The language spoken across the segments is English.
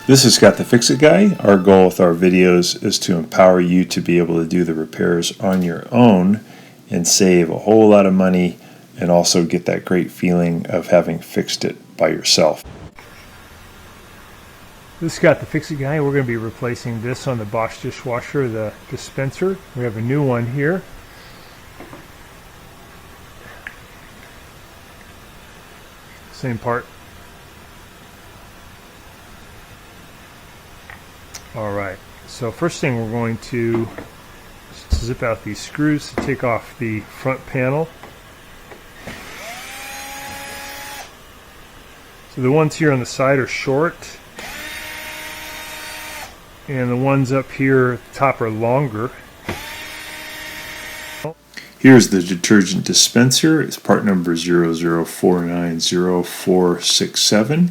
This is Scott the Fix-It Guy. Our goal with our videos is to empower you to be able to do the repairs on your own and save a whole lot of money and also get that great feeling of having fixed it by yourself. This is Scott the Fix-It Guy. We're going to be replacing this on the Bosch Dishwasher, the dispenser. We have a new one here. Same part. Alright, so first thing we're going to zip out these screws to take off the front panel. So the ones here on the side are short, and the ones up here at the top are longer. Here's the detergent dispenser. It's part number 00490467,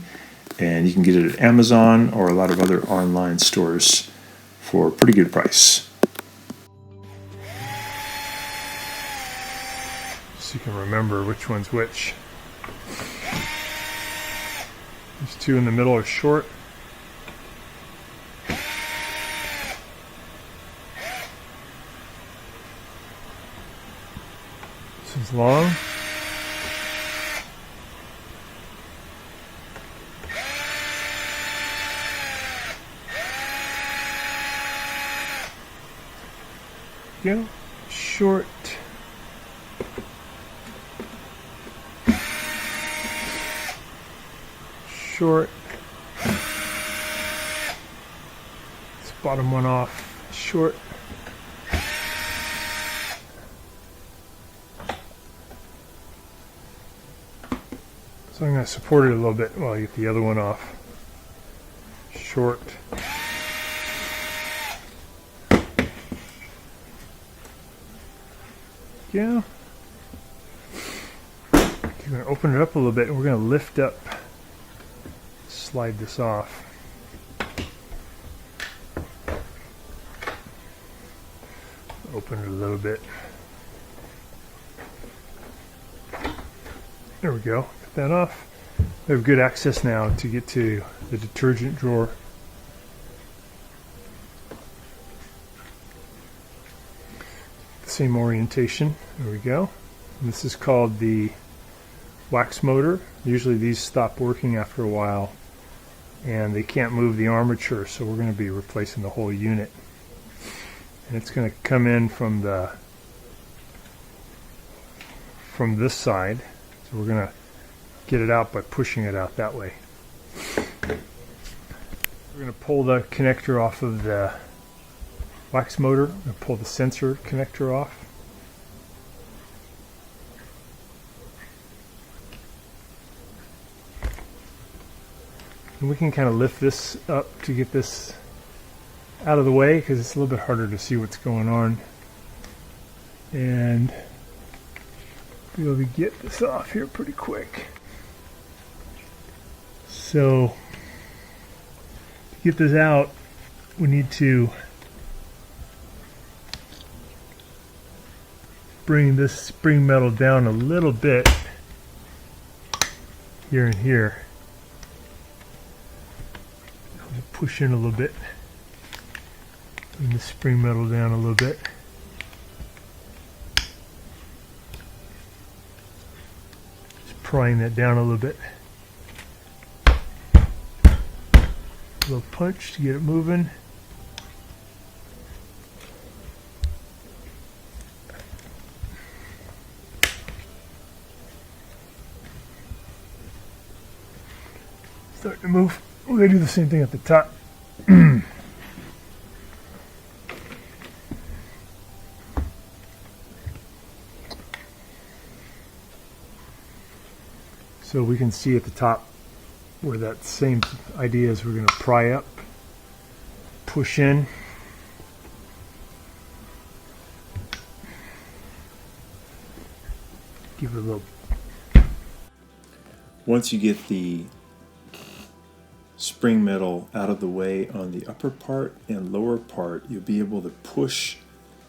and you can get it at Amazon or a lot of other online stores for a pretty good price. So you can remember which one's which. These two in the middle are short. This is long. Go short. Short. This bottom one off. Short. So I'm going to support it a little bit while I get the other one off. Short. Yeah. You're going to open it up a little bit and we're going to lift up, slide this off. Open it a little bit. There we go. Get that off. We have good access now to get to the detergent drawer. Same orientation. There we go. And this is called the wax motor. Usually these stop working after a while and they can't move the armature, so we're going to be replacing the whole unit. And it's going to come in from this side, so we're going to get it out by pushing it out that way. We're going to pull the connector off of the wax motor and pull the sensor connector off. And we can kind of lift this up to get this out of the way because it's a little bit harder to see what's going on. And be able to get this off here pretty quick. So to get this out, we need to bring this spring metal down a little bit here and here. Push in a little bit. Bring the spring metal down a little bit. Just prying that down a little bit. A little punch to get it moving. Starting to move. We're going to do the same thing at the top. So we can see at the top where that same idea is. We're going to pry up, push in. Give it a little. Once you get the spring metal out of the way on the upper part and lower part, you'll be able to push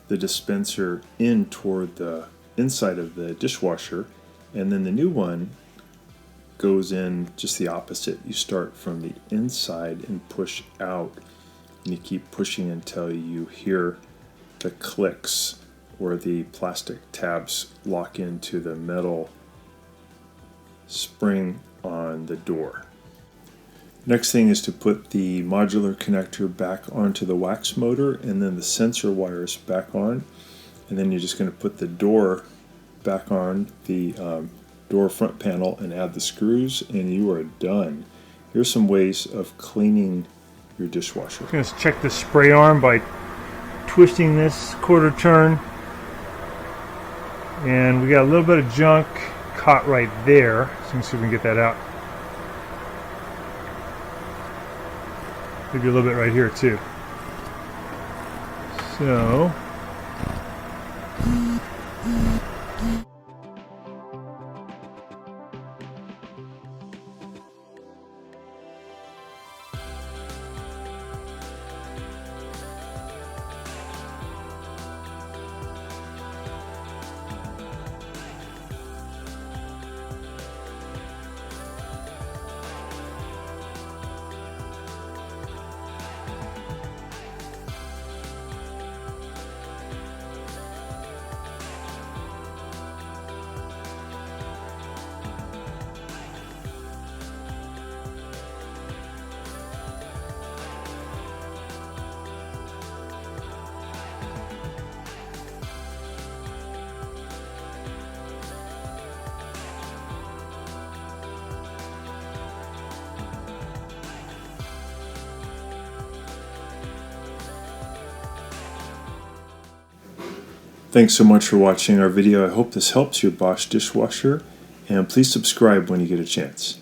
the dispenser in toward the inside of the dishwasher, and then the new one goes in just the opposite. You start from the inside and push out, and you keep pushing until you hear the clicks where the plastic tabs lock into the metal spring on the door. Next thing is to put the modular connector back onto the wax motor, and then the sensor wires back on, and then you're just going to put the door back on the door front panel and add the screws, and you are done. Here's some ways of cleaning your dishwasher. I'm going to check the spray arm by twisting this quarter turn, and we got a little bit of junk caught right there, so let's see if we can get that out. Maybe a little bit right here too. So thanks so much for watching our video. I hope this helps your Bosch dishwasher, and please subscribe when you get a chance.